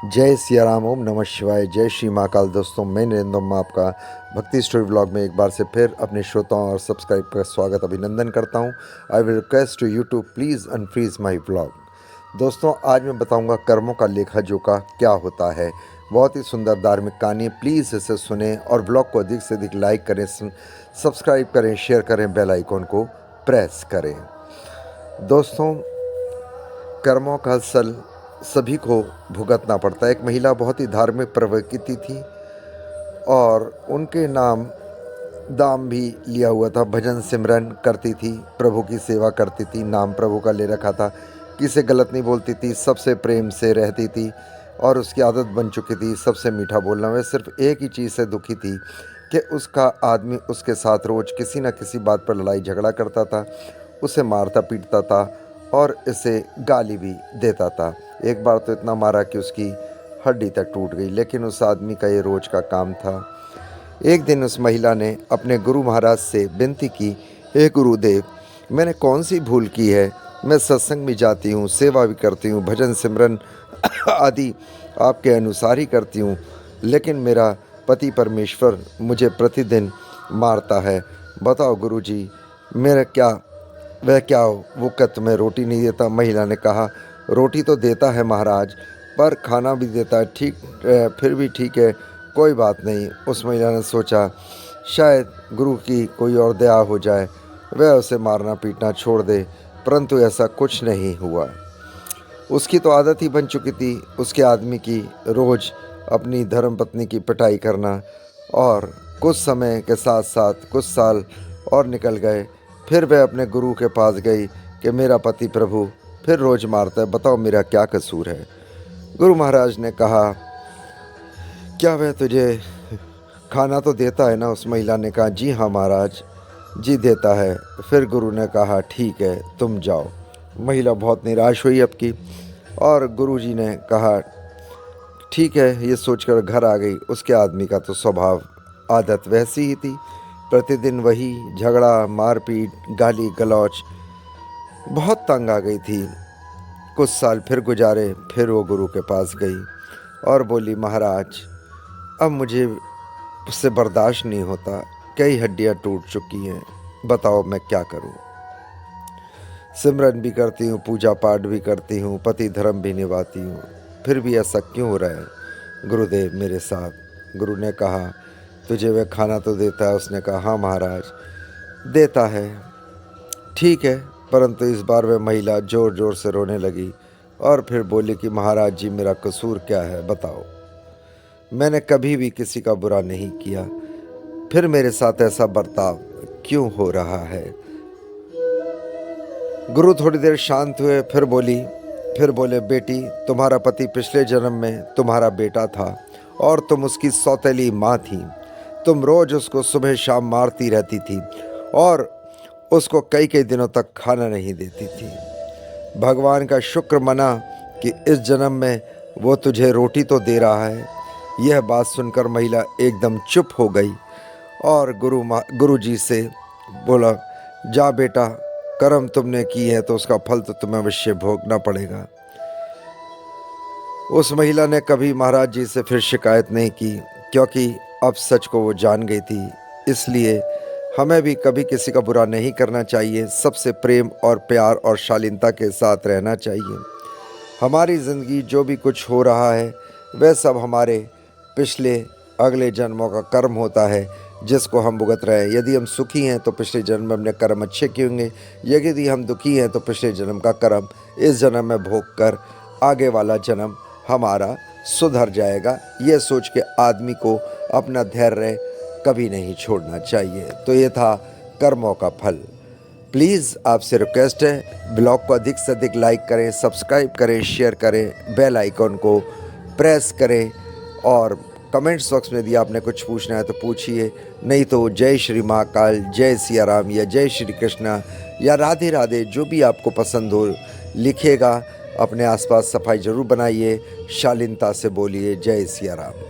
जय सिया राम, ओम नमः शिवाय, जय श्री महाकाल। दोस्तों, मैं नरेंद्र मैं आपका भक्ति स्टोरी व्लॉग में एक बार से फिर अपने श्रोताओं और सब्सक्राइब का स्वागत अभिनंदन करता हूं। I will request to YouTube please unfreeze my vlog. दोस्तों, आज मैं बताऊंगा कर्मों का लेखा जोखा क्या होता है। बहुत ही सुंदर धार्मिक कहानी है, प्लीज़ इसे सुने और ब्लॉग को अधिक से अधिक लाइक करें, सब्सक्राइब करें, शेयर करें, बेल आइकॉन को प्रेस करें। दोस्तों, कर्मों का असल सभी को भुगतना पड़ता है। एक महिला बहुत ही धार्मिक प्रवृत्ति थी और उनके नाम दाम भी लिया हुआ था। भजन सिमरन करती थी, प्रभु की सेवा करती थी, नाम प्रभु का ले रखा था, किसी गलत नहीं बोलती थी, सबसे प्रेम से रहती थी और उसकी आदत बन चुकी थी सबसे मीठा बोलना। वह सिर्फ एक ही चीज़ से दुखी थी कि उसका आदमी उसके साथ रोज़ किसी न किसी बात पर लड़ाई झगड़ा करता था, उसे मारता पीटता था और इसे गाली भी देता था। एक बार तो इतना मारा कि उसकी हड्डी तक टूट गई, लेकिन उस आदमी का ये रोज़ का काम था। एक दिन उस महिला ने अपने गुरु महाराज से विनती की, हे गुरुदेव, मैंने कौन सी भूल की है? मैं सत्संग भी जाती हूँ, सेवा भी करती हूँ, भजन सिमरन आदि आपके अनुसार ही करती हूँ, लेकिन मेरा पति परमेश्वर मुझे प्रतिदिन मारता है। बताओ गुरुजी, मेरा क्या वह क्या हो? वो क्या तुम्हें रोटी नहीं देता? महिला ने कहा, रोटी तो देता है महाराज, पर खाना भी देता है। ठीक, फिर भी ठीक है, कोई बात नहीं। उस महिला ने सोचा शायद गुरु की कोई और दया हो जाए, वह उसे मारना पीटना छोड़ दे, परंतु ऐसा कुछ नहीं हुआ। उसकी तो आदत ही बन चुकी थी उसके आदमी की रोज़ अपनी धर्मपत्नी की पिटाई करना। और कुछ समय के साथ साथ कुछ साल और निकल गए। फिर वह अपने गुरु के पास गई कि मेरा पति प्रभु फिर रोज़ मारता है, बताओ मेरा क्या कसूर है? गुरु महाराज ने कहा, क्या वह तुझे खाना तो देता है ना? उस महिला ने कहा, जी हाँ महाराज जी, देता है। फिर गुरु ने कहा, ठीक है, तुम जाओ। महिला बहुत निराश हुई अब की, और गुरुजी ने कहा ठीक है, ये सोचकर घर आ गई। उसके आदमी का तो स्वभाव आदत वैसी ही थी, प्रतिदिन वही झगड़ा मारपीट गाली गलौच। बहुत तंग आ गई थी। कुछ साल फिर गुजारे, फिर वो गुरु के पास गई और बोली, महाराज अब मुझे उससे बर्दाश्त नहीं होता, कई हड्डियाँ टूट चुकी हैं, बताओ मैं क्या करूं? सिमरन भी करती हूँ, पूजा पाठ भी करती हूँ, पति धर्म भी निभाती हूँ, फिर भी ऐसा क्यों हो रहा है गुरुदेव मेरे साथ? गुरु ने कहा, तुझे वह खाना तो देता है? उसने कहा, हाँ महाराज देता है। ठीक है, परंतु इस बार वह महिला ज़ोर ज़ोर से रोने लगी और फिर बोली कि महाराज जी, मेरा कसूर क्या है बताओ? मैंने कभी भी किसी का बुरा नहीं किया, फिर मेरे साथ ऐसा बर्ताव क्यों हो रहा है? गुरु थोड़ी देर शांत हुए, फिर बोले, बेटी, तुम्हारा पति पिछले जन्म में तुम्हारा बेटा था और तुम उसकी सौतेली माँ थी। तुम रोज़ उसको सुबह शाम मारती रहती थी और उसको कई कई दिनों तक खाना नहीं देती थी। भगवान का शुक्र मना कि इस जन्म में वो तुझे रोटी तो दे रहा है। यह बात सुनकर महिला एकदम चुप हो गई और गुरु जी से बोला, जा बेटा, कर्म तुमने की है तो उसका फल तो तुम्हें अवश्य भोगना पड़ेगा। उस महिला ने कभी महाराज जी से फिर शिकायत नहीं की, क्योंकि अब सच को वो जान गई थी। इसलिए हमें भी कभी किसी का बुरा नहीं करना चाहिए, सबसे प्रेम और प्यार और शालीनता के साथ रहना चाहिए। हमारी ज़िंदगी जो भी कुछ हो रहा है वह सब हमारे पिछले अगले जन्मों का कर्म होता है, जिसको हम भुगत रहे हैं। यदि हम सुखी हैं तो पिछले जन्म में अपने कर्म अच्छे किए होंगे, यदि हम दुखी हैं तो पिछले जन्म का कर्म इस जन्म में भोग कर आगे वाला जन्म हमारा सुधर जाएगा। ये सोच के आदमी को अपना धैर्य कभी नहीं छोड़ना चाहिए। तो ये था कर्मों का फल। प्लीज़ आपसे रिक्वेस्ट है, ब्लॉग को अधिक से अधिक लाइक करें, सब्सक्राइब करें, शेयर करें, बेल आइकॉन को प्रेस करें और कमेंट्स बॉक्स में यदि आपने कुछ पूछना है तो पूछिए, नहीं तो जय श्री महाकाल, जय सिया राम या जय श्री कृष्णा या राधे राधे, जो भी आपको पसंद हो लिखिएगा। अपने आसपास सफाई ज़रूर बनाइए, शालीनता से बोलिए, जय सिया राम।